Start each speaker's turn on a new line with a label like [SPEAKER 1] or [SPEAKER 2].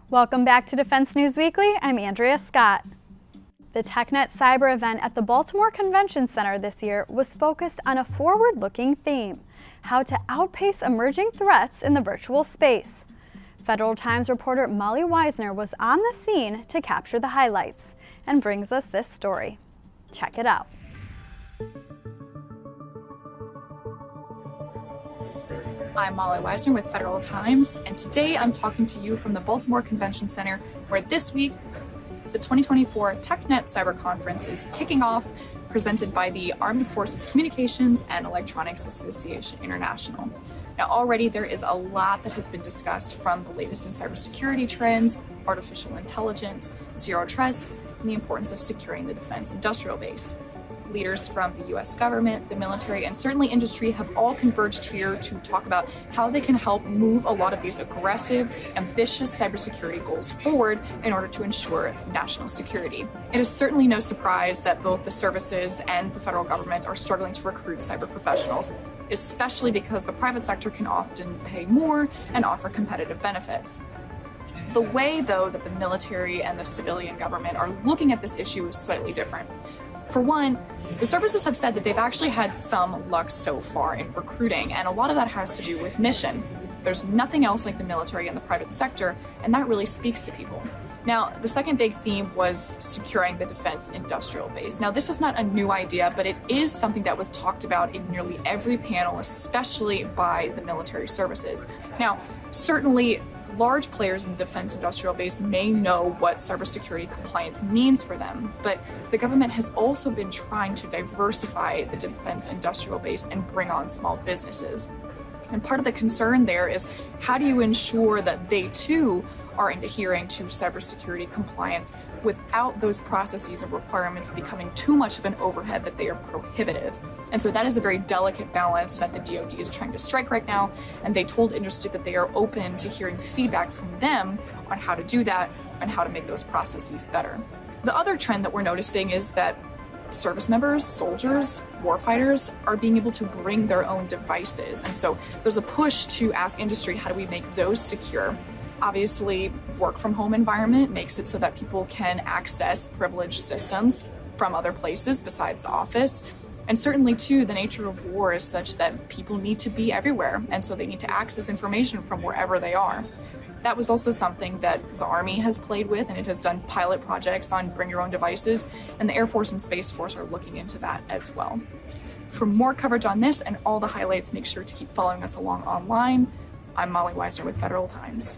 [SPEAKER 1] Welcome back to Defense News Weekly. I'm Andrea Scott. The TechNet Cyber event at the Baltimore Convention Center this year was focused on a forward-looking theme: how to outpace emerging threats in the virtual space. Federal Times reporter Molly Weisner was on the scene to capture the highlights and brings us this story. Check it out.
[SPEAKER 2] I'm Molly Weisner with Federal Times, and today I'm talking to you from the Baltimore Convention Center, where this week the 2024 TechNet Cyber Conference is kicking off, presented by the Armed Forces Communications and Electronics Association International. Now, already there is a lot that has been discussed, from the latest in cybersecurity trends, artificial intelligence, zero trust, and the importance of securing the defense industrial base. Leaders from the U.S. government, the military, and certainly industry have all converged here to talk about how they can help move a lot of these aggressive, ambitious cybersecurity goals forward in order to ensure national security. It is certainly no surprise that both the services and the federal government are struggling to recruit cyber professionals, especially because the private sector can often pay more and offer competitive benefits. The way, though, that the military and the civilian government are looking at this issue is slightly different. For one, the services have said that they've actually had some luck so far in recruiting, and a lot of that has to do with mission. There's nothing else like the military and the private sector, and that really speaks to people. Now, the second big theme was securing the defense industrial base. Now, this is not a new idea, but it is something that was talked about in nearly every panel, especially by the military services. Now, certainly, large players in the defense industrial base may know what cybersecurity compliance means for them, but the government has also been trying to diversify the defense industrial base and bring on small businesses. And part of the concern there is, how do you ensure that they too are adhering to cybersecurity compliance without those processes and requirements becoming too much of an overhead that they are prohibitive? And so that is a very delicate balance that the DoD is trying to strike right now, and they told industry that they are open to hearing feedback from them on how to do that and how to make those processes better. The other trend that we're noticing is that service members, soldiers, warfighters are being able to bring their own devices. And so there's a push to ask industry, how do we make those secure? Obviously, work from home environment makes it so that people can access privileged systems from other places besides the office. And certainly, too, the nature of war is such that people need to be everywhere, and so they need to access information from wherever they are. That was also something that the Army has played with, and it has done pilot projects on bring your own devices, and the Air Force and Space Force are looking into that as well. For more coverage on this and all the highlights, make sure to keep following us along online. I'm Molly Weisner with Federal Times.